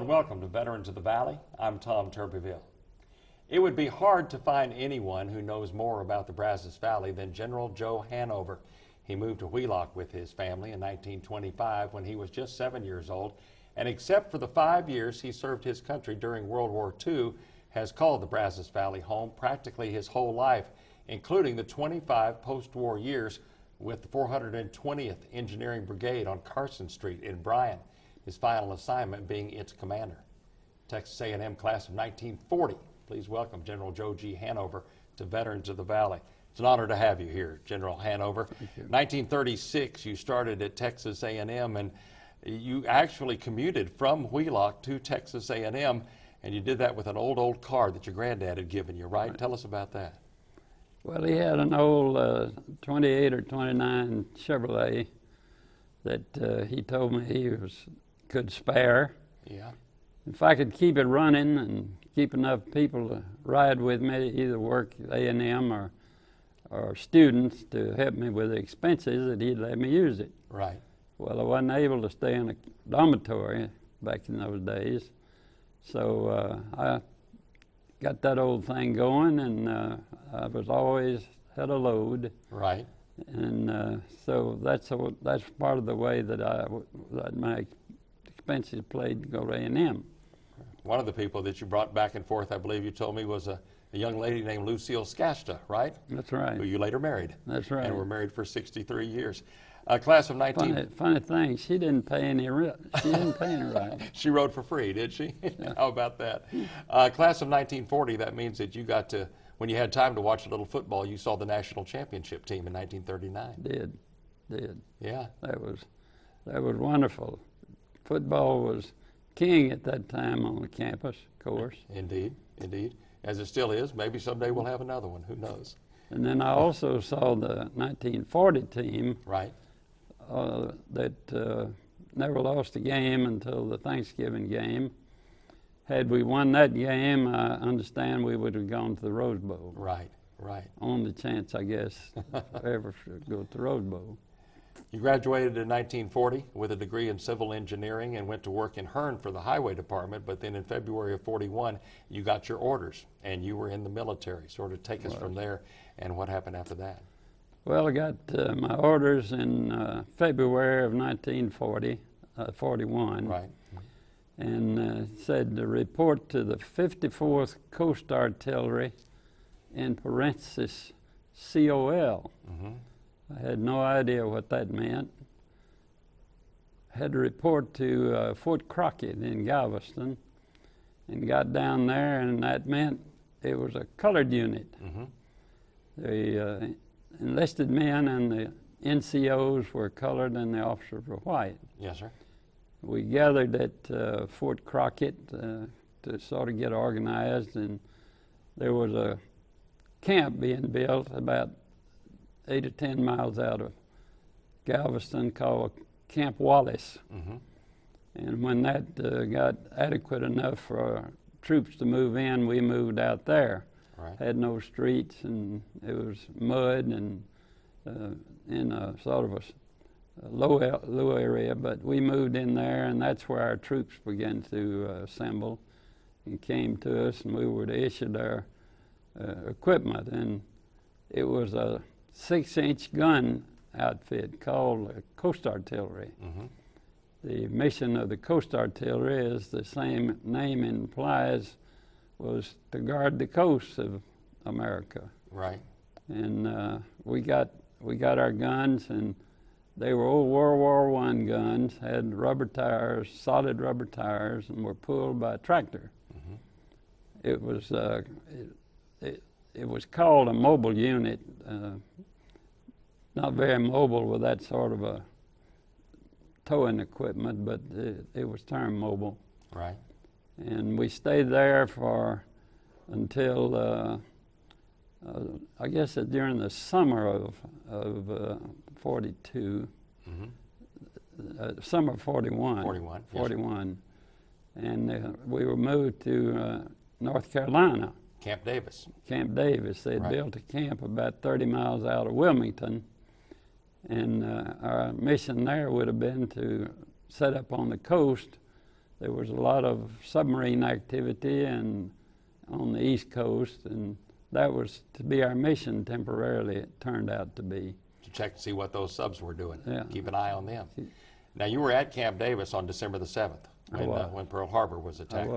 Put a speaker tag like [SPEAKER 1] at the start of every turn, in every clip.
[SPEAKER 1] and welcome to Veterans of the Valley. I'm Tom Turbeville. It would be hard to find anyone who knows more about the Brazos Valley than General Joe Hanover. He moved to Wheelock with his family in 1925 when he was just 7 years old, and except for the 5 years he served his country during World War II, has called the Brazos Valley home practically his whole life, including the 25 post-war years with the 420th Engineering Brigade on Carson Street in Bryan, his final assignment being its commander. Texas A&M class of 1940. Please welcome General Joe G. Hanover to Veterans of the Valley. It's an honor to have you here, General Hanover. 1936, you started at Texas A&M, and you actually commuted from Wheelock to Texas A&M, and you did that with an old car that your granddad had given you, right? Tell us about that.
[SPEAKER 2] Well, he had an old 28 or 29 Chevrolet that he told me he could spare.
[SPEAKER 1] Yeah.
[SPEAKER 2] If I could keep it running and keep enough people to ride with me, either work at A&M or students to help me with the expenses, that he'd let me use it.
[SPEAKER 1] Right.
[SPEAKER 2] Well, I wasn't able to stay in a dormitory back in those days, so I got that old thing going, and I was always had a load.
[SPEAKER 1] Right.
[SPEAKER 2] And so that's part of the way that my expenses played to go to A&M.
[SPEAKER 1] One of the people that you brought back and forth, I believe you told me, was a young lady named Lucille Skasta, right?
[SPEAKER 2] That's right.
[SPEAKER 1] Who you later married.
[SPEAKER 2] That's right.
[SPEAKER 1] And were married for 63 years. Class of 19...
[SPEAKER 2] Funny thing, she didn't pay any rent. She didn't pay any rent.
[SPEAKER 1] She rode for free, did she?
[SPEAKER 2] Yeah.
[SPEAKER 1] How about that? Class of 1940, that means that you got to, when you had time to watch a little football, you saw the national championship team in 1939.
[SPEAKER 2] Did.
[SPEAKER 1] Yeah.
[SPEAKER 2] That was wonderful. Football was king at that time on the campus, of course.
[SPEAKER 1] Indeed. As it still is. Maybe someday we'll have another one. Who knows?
[SPEAKER 2] And then I also saw the 1940 team.
[SPEAKER 1] Right.
[SPEAKER 2] That never lost a game until the Thanksgiving game. Had we won that game, I understand we would have gone to the Rose Bowl.
[SPEAKER 1] Right.
[SPEAKER 2] Only chance, I guess, ever should go to the Rose Bowl.
[SPEAKER 1] You graduated in 1940 with a degree in civil engineering and went to work in Hearn for the highway department, but then in February of 41, you got your orders and you were in the military. Sort of take us from there, and what happened after that?
[SPEAKER 2] Well, I got my orders in February of 41.
[SPEAKER 1] Right.
[SPEAKER 2] And said to report to the 54th Coast Artillery, in parentheses, COL.
[SPEAKER 1] Mm-hmm.
[SPEAKER 2] I had no idea what that meant. Had to report to Fort Crockett in Galveston, and got down there, and that meant it was a colored unit.
[SPEAKER 1] Mm-hmm.
[SPEAKER 2] The enlisted men and the NCOs were colored and the officers were white.
[SPEAKER 1] Yes, sir.
[SPEAKER 2] We gathered at Fort Crockett to sort of get organized, and there was a camp being built about 8 or 10 miles out of Galveston called Camp Wallace.
[SPEAKER 1] Mm-hmm.
[SPEAKER 2] And when that got adequate enough for our troops to move in, we moved out there.
[SPEAKER 1] Right.
[SPEAKER 2] Had no streets, and it was mud and in a sort of a low area, but we moved in there, and that's where our troops began to assemble and came to us, and we were to issue their equipment. And it was a 6-inch gun outfit called Coast Artillery.
[SPEAKER 1] Mm-hmm.
[SPEAKER 2] The mission of the Coast Artillery, as the same name implies, was to guard the coasts of America.
[SPEAKER 1] Right.
[SPEAKER 2] And we got our guns, and they were old World War I guns, had rubber tires, solid rubber tires, and were pulled by a tractor.
[SPEAKER 1] Mm-hmm.
[SPEAKER 2] It was called a mobile unit, not very mobile with that sort of a towing equipment, but it was termed mobile.
[SPEAKER 1] Right.
[SPEAKER 2] And we stayed there until I guess during the summer of 42,
[SPEAKER 1] Mm-hmm.
[SPEAKER 2] Summer 41.
[SPEAKER 1] 41.
[SPEAKER 2] 41. Yes. And we were moved to North Carolina.
[SPEAKER 1] Camp Davis.
[SPEAKER 2] Camp Davis. They'd built a camp about 30 miles out of Wilmington. And our mission there would have been to set up on the coast there was a lot of submarine activity and on the East Coast, and that was to be our mission temporarily, it turned out to be.
[SPEAKER 1] To check to see what those subs were doing.
[SPEAKER 2] Yeah.
[SPEAKER 1] Keep an eye on them. Now, you were at Camp Davis on December the 7th when Pearl Harbor was attacked.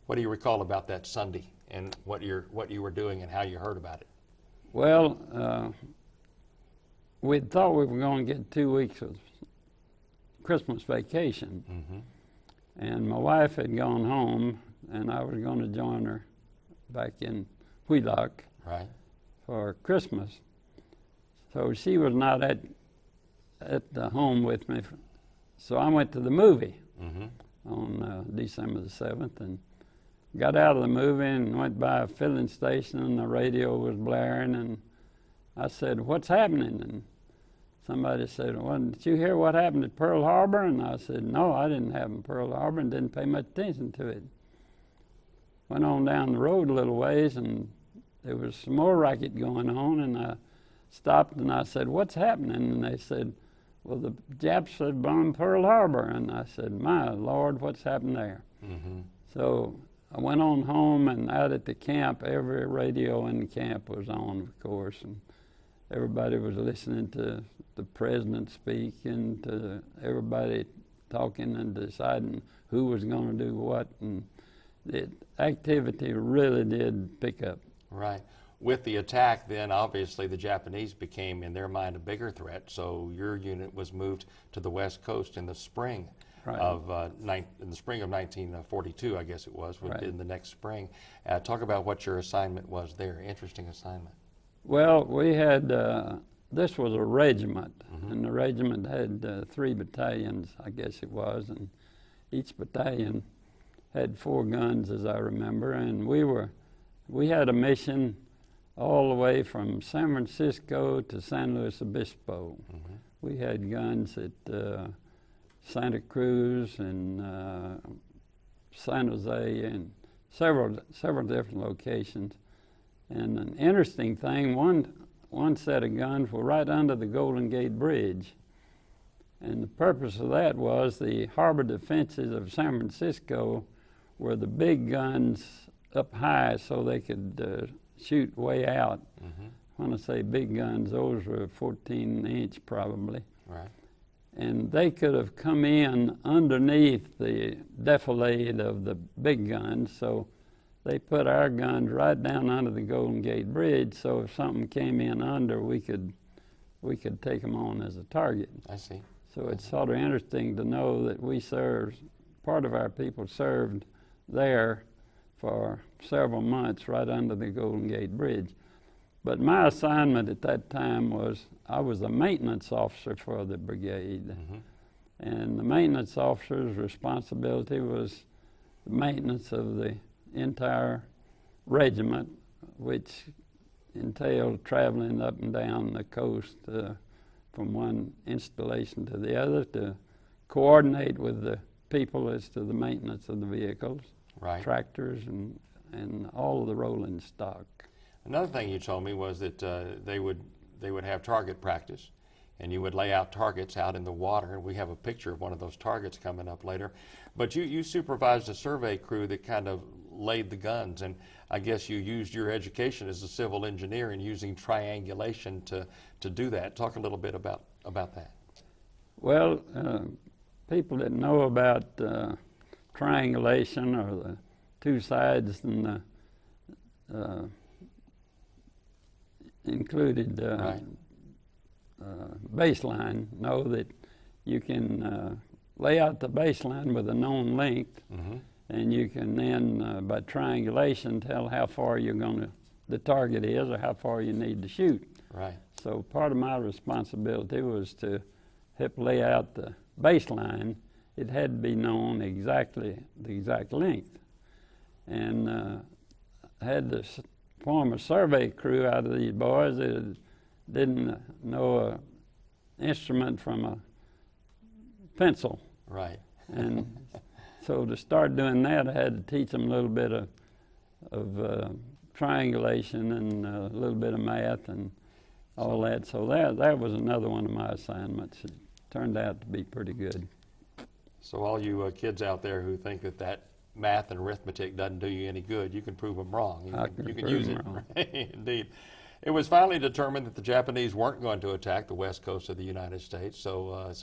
[SPEAKER 1] What do you recall about that Sunday and what you were doing and how you heard about it?
[SPEAKER 2] Well, we thought we were going to get 2 weeks of Christmas vacation.
[SPEAKER 1] Mm-hmm.
[SPEAKER 2] And my wife had gone home, and I was going to join her back in Wheelock for Christmas. So she was not at the home with me. So I went to the movie on December the 7th and got out of the movie and went by a filling station, and the radio was blaring, and I said, "What's happening?" And somebody said, "Well, did you hear what happened at Pearl Harbor?" And I said, "No, I didn't have in Pearl Harbor," and didn't pay much attention to it. Went on down the road a little ways, and there was some more racket going on, and I stopped and I said, "What's happening?" And they said, "Well, the Japs had bombed Pearl Harbor." And I said, "My Lord, what's happened there?"
[SPEAKER 1] Mm-hmm.
[SPEAKER 2] So I went on home, and out at the camp, every radio in the camp was on, of course, and everybody was listening to the president speak and to everybody talking and deciding who was going to do what, and the activity really did pick up.
[SPEAKER 1] Right. With the attack, then obviously the Japanese became, in their mind, a bigger threat. So your unit was moved to the West Coast in the spring of 1942, I guess it was, in the next spring. Talk about what your assignment was there. Interesting assignment.
[SPEAKER 2] Well, we had this was a regiment, and the regiment had 3 battalions, I guess it was, and each battalion had 4 guns, as I remember, and we had a mission all the way from San Francisco to San Luis Obispo.
[SPEAKER 1] Mm-hmm.
[SPEAKER 2] We had guns at Santa Cruz and San Jose and several different locations. And an interesting thing, one set of guns were right under the Golden Gate Bridge. And the purpose of that was the harbor defenses of San Francisco were the big guns up high so they could shoot way out.
[SPEAKER 1] Mm-hmm.
[SPEAKER 2] When I say big guns, those were 14-inch probably.
[SPEAKER 1] Right.
[SPEAKER 2] And they could have come in underneath the defilade of the big guns, so they put our guns right down under the Golden Gate Bridge, so if something came in under, we could take them on as a target.
[SPEAKER 1] I see.
[SPEAKER 2] So it's sort of interesting to know that we served, part of our people served there for several months right under the Golden Gate Bridge. But my assignment at that time was, I was a maintenance officer for the brigade.
[SPEAKER 1] Mm-hmm.
[SPEAKER 2] And the maintenance officer's responsibility was the maintenance of the entire regiment, which entailed traveling up and down the coast from one installation to the other to coordinate with the people as to the maintenance of the vehicles, tractors, and all of the rolling stock.
[SPEAKER 1] Another thing you told me was that they would have target practice, and you would lay out targets out in the water, and we have a picture of one of those targets coming up later. But you supervised a survey crew that kind of laid the guns, and I guess you used your education as a civil engineer in using triangulation to do that. Talk a little bit about that.
[SPEAKER 2] Well, people that know about triangulation, or the two sides and the included baseline, know that you can lay out the baseline with a known length, and you can then, by triangulation, tell how far the target is or how far you need to shoot.
[SPEAKER 1] Right.
[SPEAKER 2] So part of my responsibility was to help lay out the baseline. It had to be known exactly the exact length. And I had to form a survey crew out of these boys that didn't know an instrument from a pencil.
[SPEAKER 1] Right.
[SPEAKER 2] And so to start doing that, I had to teach them a little bit of triangulation and a little bit of math and all that. So that was another one of my assignments. It turned out to be pretty good.
[SPEAKER 1] So all you kids out there who think that math and arithmetic doesn't do you any good, you can prove them wrong. You can use it.
[SPEAKER 2] Wrong.
[SPEAKER 1] Indeed. It was finally determined that the Japanese weren't going to attack the west coast of the United States, so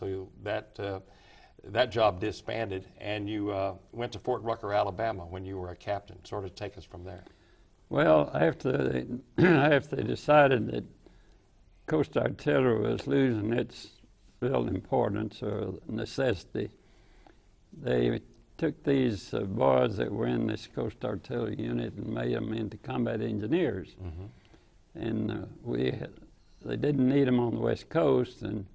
[SPEAKER 1] that job disbanded, and you went to Fort Rucker, Alabama, when you were a captain. Sort of take us from there.
[SPEAKER 2] Well, after they decided that Coast Artillery was losing its real importance or necessity, they took these boys that were in this Coast Artillery unit and made them into combat engineers.
[SPEAKER 1] Mm-hmm.
[SPEAKER 2] And they didn't need them on the West Coast, and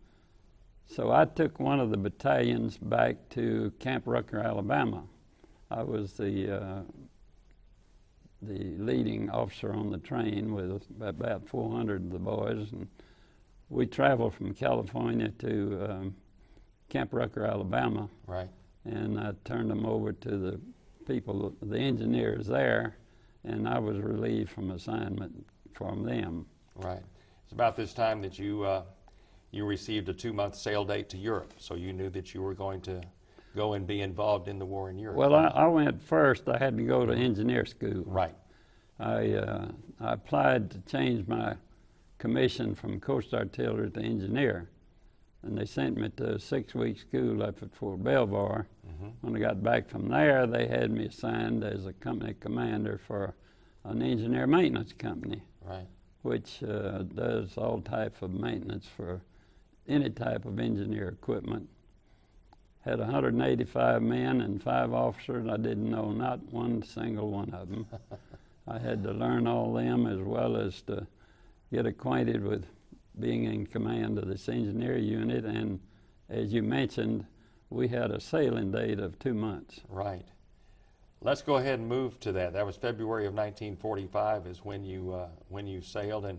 [SPEAKER 2] so I took one of the battalions back to Camp Rucker, Alabama. I was the leading officer on the train with about 400 of the boys, and we traveled from California to Camp Rucker, Alabama.
[SPEAKER 1] Right.
[SPEAKER 2] And I turned them over to the people, the engineers there, and I was relieved from assignment from them.
[SPEAKER 1] Right. It's about this time that you received a 2-month sail date to Europe, so you knew that you were going to go and be involved in the war in Europe.
[SPEAKER 2] Well, I went first. I had to go to engineer school.
[SPEAKER 1] Right.
[SPEAKER 2] I applied to change my commission from Coast Artillery to engineer, and they sent me to a 6-week school up at Fort Belvoir.
[SPEAKER 1] Mm-hmm.
[SPEAKER 2] When I got back from there, they had me assigned as a company commander for an engineer maintenance company,
[SPEAKER 1] Right.
[SPEAKER 2] which does all type of maintenance for any type of engineer equipment. Had 185 men and 5 officers. I didn't know not one single one of them. I had to learn all them as well as to get acquainted with being in command of this engineer unit. And as you mentioned, we had a sailing date of 2 months.
[SPEAKER 1] Right. Let's go ahead and move to that. That was February of 1945 is when you sailed, and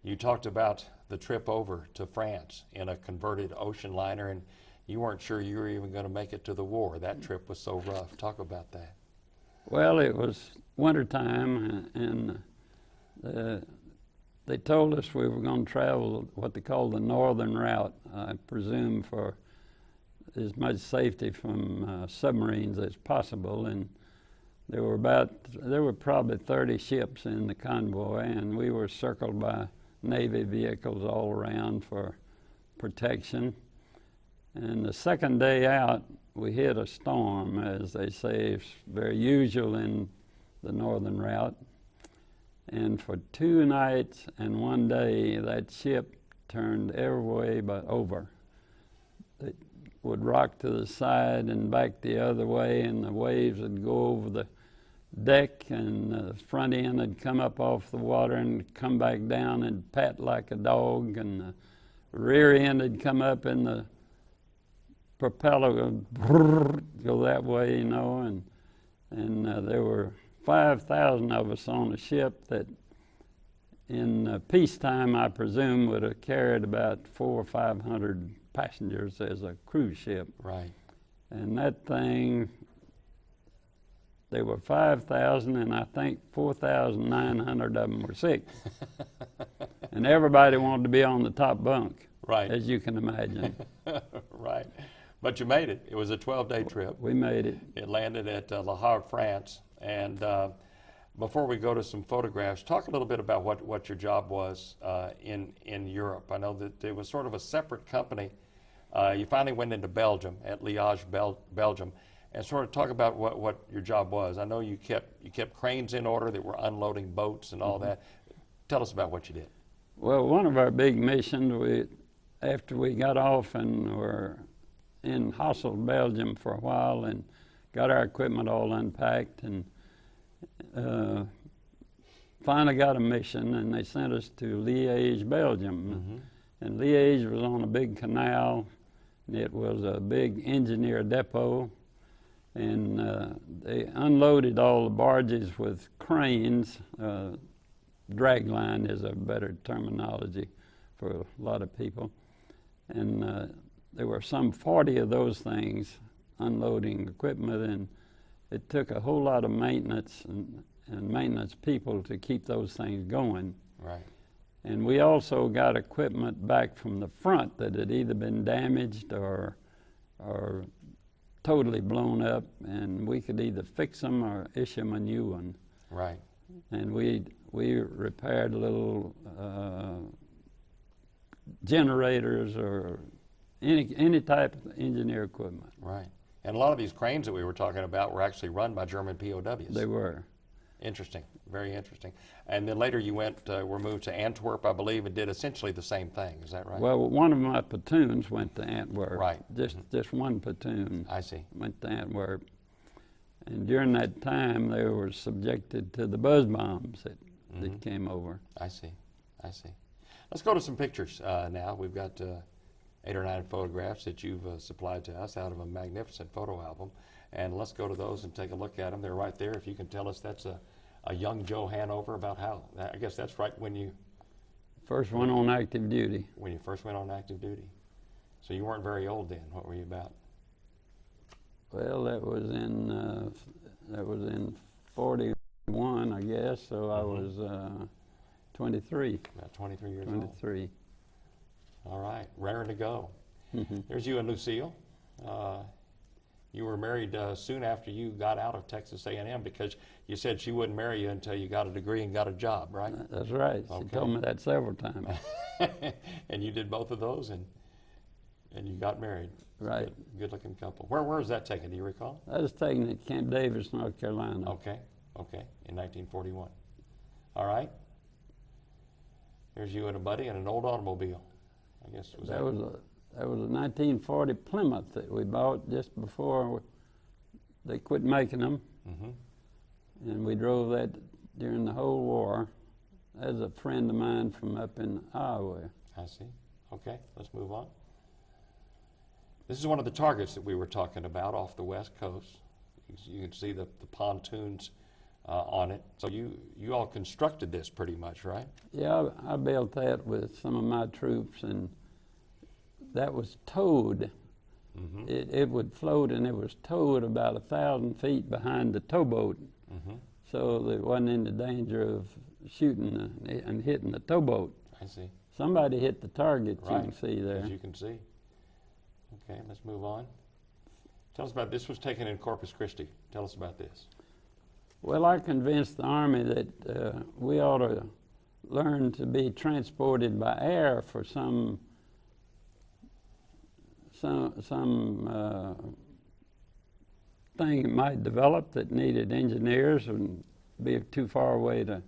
[SPEAKER 1] you talked about the trip over to France in a converted ocean liner, and you weren't sure you were even going to make it to the war. That trip was so rough. Talk about that.
[SPEAKER 2] Well, it was wintertime, and they told us we were going to travel what they call the northern route, I presume for as much safety from submarines as possible. And there were probably 30 ships in the convoy, and we were circled by Navy vehicles all around for protection. And the second day out, we hit a storm, as they say, it's very usual in the northern route. And for 2 nights and 1 day, that ship turned every way but over. It would rock to the side and back the other way, and the waves would go over the deck, and the front end would come up off the water and come back down and pat like a dog, and the rear end would come up and the propeller would go that way, you know, and there were 5,000 of us on a ship that in peacetime, I presume, would have carried about 400 or 500 passengers as a cruise ship.
[SPEAKER 1] Right.
[SPEAKER 2] And that thing, there were 5,000, and I think 4,900 of them were sick. And everybody wanted to be on the top bunk,
[SPEAKER 1] Right.
[SPEAKER 2] as you can imagine.
[SPEAKER 1] Right. But you made it. It was a 12-day trip.
[SPEAKER 2] We made it.
[SPEAKER 1] It landed at Le Havre, France. And before we go to some photographs, talk a little bit about what your job was in Europe. I know that it was sort of a separate company. You finally went into Belgium, at Liège, Belgium, and sort of talk about what your job was. I know you kept cranes in order that were unloading boats and all that. Tell us about what you did.
[SPEAKER 2] Well, one of our big missions, after we got off and were in Hasselt, Belgium for a while and got our equipment all unpacked, and finally got a mission, and they sent us to Liège, Belgium.
[SPEAKER 1] Mm-hmm.
[SPEAKER 2] And Liège was on a big canal, and it was a big engineer depot, and they unloaded all the barges with cranes. Drag line is a better terminology for a lot of people. And there were some 40 of those things unloading equipment, and it took a whole lot of maintenance and maintenance people to keep those things going.
[SPEAKER 1] Right.
[SPEAKER 2] And we also got equipment back from the front that had either been damaged or totally blown up, and we could either fix them or issue them a new one.
[SPEAKER 1] Right.
[SPEAKER 2] And we repaired little generators or any type of engineer equipment.
[SPEAKER 1] Right. And a lot of these cranes that we were talking about were actually run by German POWs.
[SPEAKER 2] They were.
[SPEAKER 1] Interesting, very interesting. And then later you were moved to Antwerp, I believe, and did essentially the same thing. Is that right?
[SPEAKER 2] Well, one of my platoons went to Antwerp.
[SPEAKER 1] Right.
[SPEAKER 2] Just one platoon.
[SPEAKER 1] I see.
[SPEAKER 2] Went to Antwerp. And during that time, they were subjected to the buzz bombs that came over.
[SPEAKER 1] I see. I see. Let's go to some pictures now. We've got 8 or 9 photographs that you've supplied to us out of a magnificent photo album. And let's go to those and take a look at them. They're right there. If you can tell us that's a young Joe Hanover, about how, I guess that's right when you...
[SPEAKER 2] First one on active duty.
[SPEAKER 1] When you first went on active duty. So you weren't very old then. What were you about?
[SPEAKER 2] Well, that was in 41, I guess, so I was 23.
[SPEAKER 1] About 23 years
[SPEAKER 2] 23.
[SPEAKER 1] old. All right, raring to go.
[SPEAKER 2] Mm-hmm.
[SPEAKER 1] There's you and Lucille. You were married soon after you got out of Texas A&M, because you said she wouldn't marry you until you got a degree and got a job, right?
[SPEAKER 2] That's right.
[SPEAKER 1] Okay.
[SPEAKER 2] She told me that several times.
[SPEAKER 1] And you did both of those, and you got married.
[SPEAKER 2] Right.
[SPEAKER 1] Good-looking couple. Where was that taken? Do you recall?
[SPEAKER 2] I was taken at Camp Davis, North Carolina.
[SPEAKER 1] Okay. Okay. In 1941. All right. There's you and a buddy in an old automobile. I guess was
[SPEAKER 2] that was a 1940 Plymouth that we bought just before they quit making them.
[SPEAKER 1] Mm-hmm.
[SPEAKER 2] And we drove that during the whole war. As a friend of mine from up in Iowa.
[SPEAKER 1] I see. Okay, let's move on. This is one of the targets that we were talking about off the west coast. You can see the pontoons on it. So you all constructed this pretty much, right?
[SPEAKER 2] Yeah, I built that with some of my troops, and that was towed.
[SPEAKER 1] Mm-hmm.
[SPEAKER 2] It would float, and it was towed about 1,000 feet behind the towboat.
[SPEAKER 1] Mm-hmm.
[SPEAKER 2] So they wasn't in the danger of shooting and hitting the towboat.
[SPEAKER 1] I see.
[SPEAKER 2] Somebody hit the target,
[SPEAKER 1] Right.
[SPEAKER 2] you can see there.
[SPEAKER 1] As you can see. Okay, let's move on. Tell us about this. Was taken in Corpus Christi. Tell us about this.
[SPEAKER 2] Well, I convinced the Army that we ought to learn to be transported by air for some thing that might develop that needed engineers and be too far away to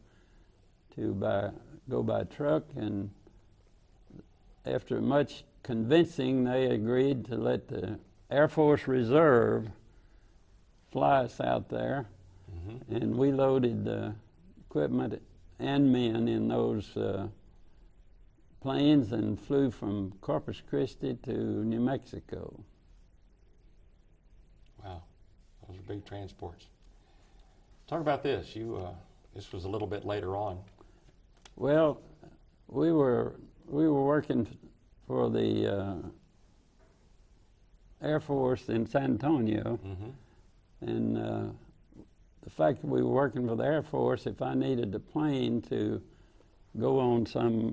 [SPEAKER 2] go by truck. And after much convincing, they agreed to let the Air Force Reserve fly us out there.
[SPEAKER 1] Mm-hmm.
[SPEAKER 2] And we loaded equipment and men in those planes and flew from Corpus Christi to New Mexico.
[SPEAKER 1] Wow, those are big transports. Talk about this. This was a little bit later on.
[SPEAKER 2] Well, we were working for the Air Force in San Antonio,
[SPEAKER 1] Mm-hmm.
[SPEAKER 2] and the fact that we were working for the Air Force, if I needed a plane to go on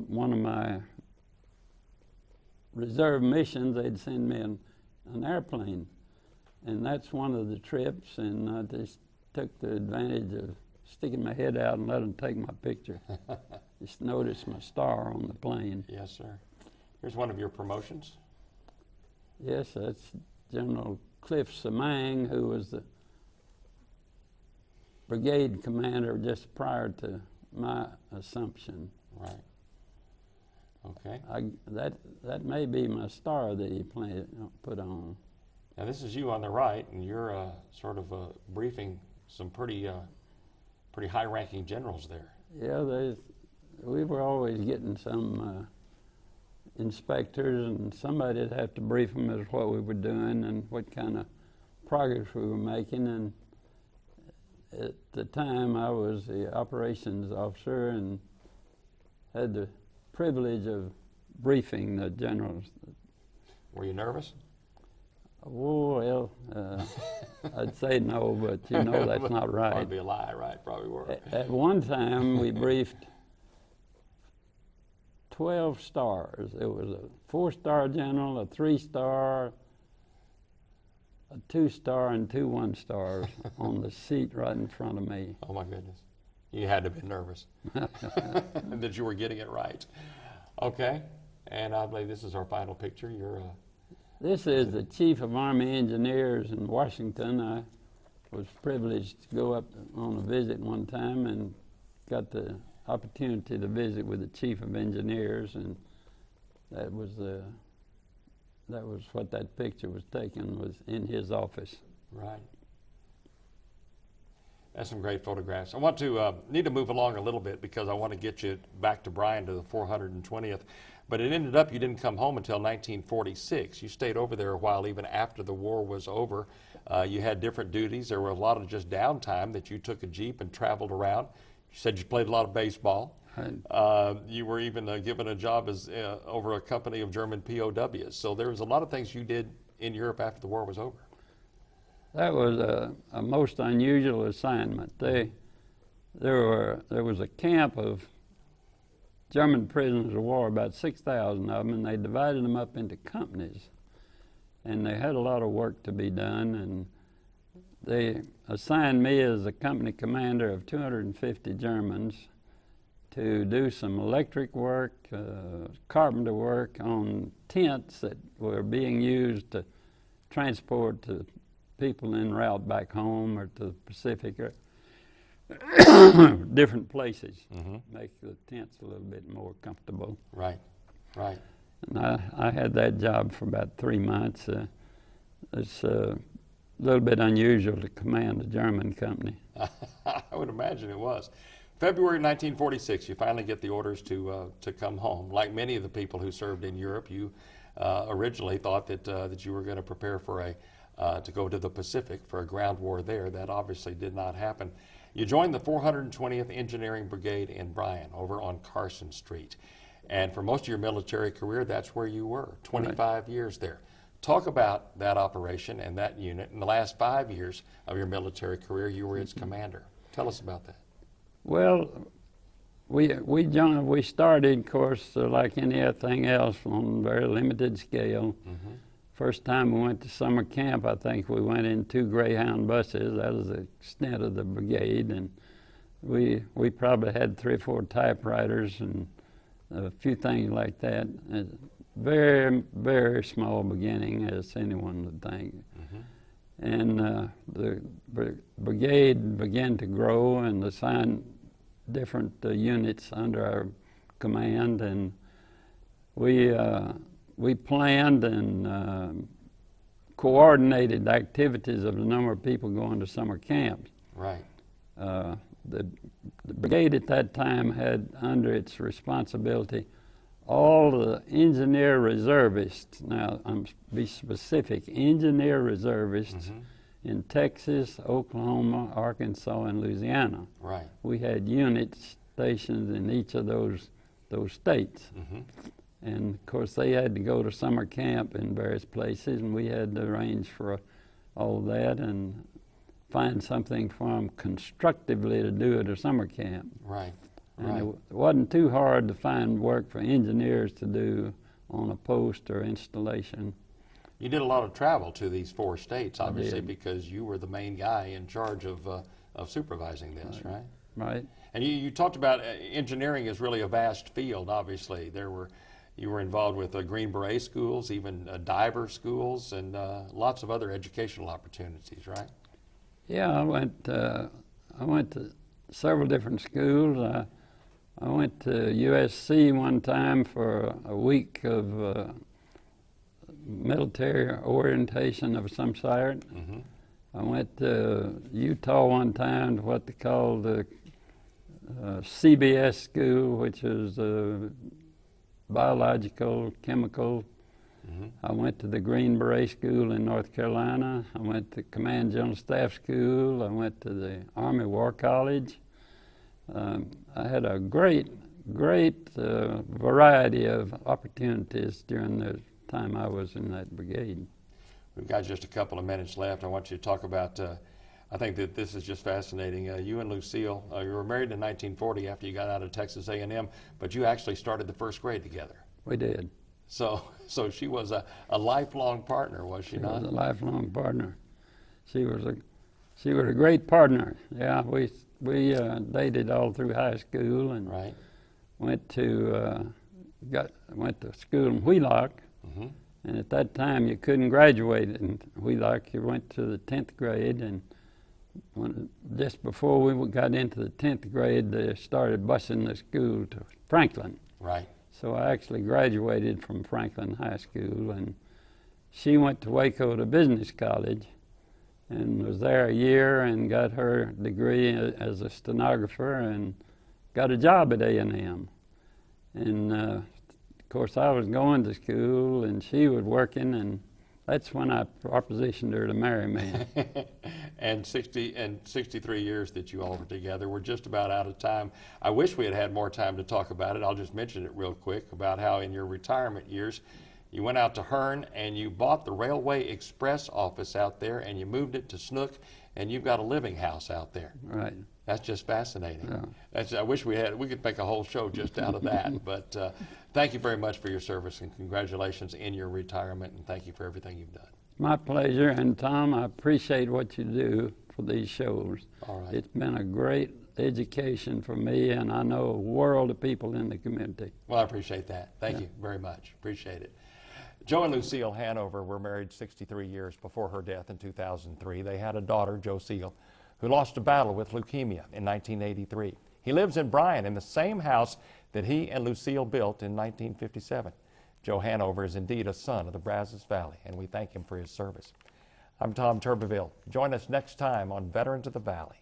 [SPEAKER 2] one of my reserve missions, they'd send me an airplane. And that's one of the trips, and I just took the advantage of sticking my head out and let them take my picture. Just noticed my star on the plane.
[SPEAKER 1] Yes, sir. Here's one of your promotions.
[SPEAKER 2] Yes, that's General Cliff Samang, who was the brigade commander just prior to my assumption.
[SPEAKER 1] Right. Okay.
[SPEAKER 2] That may be my star that he put on.
[SPEAKER 1] Now this is you on the right, and you're sort of briefing some pretty high-ranking generals there.
[SPEAKER 2] Yeah, we were always getting some inspectors, and somebody'd have to brief them as what we were doing and what kind of progress we were making. And at the time, I was the operations officer and had the privilege of briefing the generals.
[SPEAKER 1] Were you nervous?
[SPEAKER 2] Oh, well, I'd say no, but you know that's not right.
[SPEAKER 1] Probably a lie, right? Probably were.
[SPEAKER 2] At one time, we briefed 12 stars. It was a 4-star general, a 3-star, a 2-star and 2 1-stars on the seat right in front of me.
[SPEAKER 1] Oh my goodness. You had to be nervous that you were getting it right. Okay. And I believe this is our final picture. You're
[SPEAKER 2] This is the Chief of Army Engineers in Washington. I was privileged to go up on a visit one time and got the opportunity to visit with the Chief of Engineers, and that was what that picture was taken, was in his office.
[SPEAKER 1] right. That's some great photographs. I want to need to move along a little bit because I want to get you back to Bryan to the 420th. But it ended up you didn't come home until 1946. You stayed over there a while even after the war was over. You had different duties. There were a lot of just downtime that you took a Jeep and traveled around. You said you played a lot of baseball. You were even given a job as over a company of German POWs. So there was a lot of things you did in Europe after the war was over.
[SPEAKER 2] That was a most unusual assignment. There was a camp of German prisoners of war, about 6,000 of them, and they divided them up into companies. And they had a lot of work to be done, and they assigned me as a company commander of 250 Germans to do some electric work, carpenter work on tents that were being used to transport to people en route back home or to the Pacific or different places, make the tents a little bit more comfortable.
[SPEAKER 1] Right, right.
[SPEAKER 2] And I had that job for about 3 months. It's a little bit unusual to command a German company.
[SPEAKER 1] I would imagine it was. February 1946, you finally get the orders to come home. Like many of the people who served in Europe, you originally thought that you were going to prepare for to go to the Pacific for a ground war there. That obviously did not happen. You joined the 420th Engineering Brigade in Bryan over on Carson Street. And for most of your military career, that's where you were, 25 years there. Talk about that operation and that unit. In the last 5 years of your military career, you were its commander. Tell us about that.
[SPEAKER 2] Well, we started, of course, like anything else, on a very limited scale. First time we went to summer camp, I think we went in 2 Greyhound buses. That was the extent of the brigade, and we probably had 3 or 4 typewriters and a few things like that. Very, very small beginning, as anyone would think. And the brigade began to grow and assign different units under our command, and we planned and coordinated activities of the number of people going to summer camps.
[SPEAKER 1] Right.
[SPEAKER 2] The brigade at that time had under its responsibility all the engineer reservists. Now, I'm be specific, engineer reservists in Texas, Oklahoma, Arkansas, and Louisiana.
[SPEAKER 1] Right.
[SPEAKER 2] We had units stationed in each of those states. And of course they had to go to summer camp in various places, and we had to arrange for all of that and find something for them constructively to do at a summer camp.
[SPEAKER 1] Right.
[SPEAKER 2] And it wasn't too hard to find work for engineers to do on a post or installation.
[SPEAKER 1] You did a lot of travel to these 4 states, obviously, because you were the main guy in charge of supervising this, right?
[SPEAKER 2] Right.
[SPEAKER 1] And you talked about engineering is really a vast field, obviously. You were involved with Green Beret schools, even diver schools, and lots of other educational opportunities, right?
[SPEAKER 2] Yeah, I went to several different schools. I went to USC one time for a week of military orientation of some sort. I went to Utah one time to what they call the CBS school, which is biological, chemical. I went to the Green Beret School in North Carolina. I went to Command General Staff School. I went to the Army War College. I had a great variety of opportunities during the time I was in that brigade.
[SPEAKER 1] We've got just a couple of minutes left. I want you to talk about, I think that this is just fascinating. You and Lucille, you were married in 1940 after you got out of Texas A&M, but you actually started the first grade together.
[SPEAKER 2] We did.
[SPEAKER 1] So she was a lifelong partner, was she
[SPEAKER 2] She
[SPEAKER 1] not?
[SPEAKER 2] was a lifelong partner. She was a great partner. Yeah, we dated all through high school and
[SPEAKER 1] Right.
[SPEAKER 2] went to school in Wheelock.
[SPEAKER 1] Mm-hmm.
[SPEAKER 2] And at that time, you couldn't graduate in Wheelock. You went to the 10th grade, and just before we got into the 10th grade, they started busing the school to Franklin.
[SPEAKER 1] Right.
[SPEAKER 2] So I actually graduated from Franklin High School, and she went to Waco to business college and was there a year and got her degree as a stenographer and got a job at A&M. And of course, I was going to school and she was working, and that's when I propositioned her to marry me.
[SPEAKER 1] And 63 years that you all were together. We're just about out of time. I wish we had had more time to talk about it. I'll just mention it real quick about how in your retirement years you went out to Hearn and you bought the Railway Express office out there and you moved it to Snook, and you've got a living house out there.
[SPEAKER 2] Right.
[SPEAKER 1] That's just fascinating.
[SPEAKER 2] Yeah.
[SPEAKER 1] I wish we could make a whole show just out of that. But thank you very much for your service, and congratulations in your retirement, and thank you for everything you've done.
[SPEAKER 2] My pleasure, and Tom, I appreciate what you do for these shows.
[SPEAKER 1] All right.
[SPEAKER 2] It's been a great education for me, and I know a world of people in the community.
[SPEAKER 1] Well, I appreciate that. Thank you very much. Appreciate it. Joe and Lucille Hanover were married 63 years before her death in 2003. They had a daughter, Joseal, who lost a battle with leukemia in 1983. He lives in Bryan in the same house that he and Lucille built in 1957. Joe Hanover is indeed a son of the Brazos Valley, and we thank him for his service. I'm Tom Turbeville. Join us next time on Veterans of the Valley.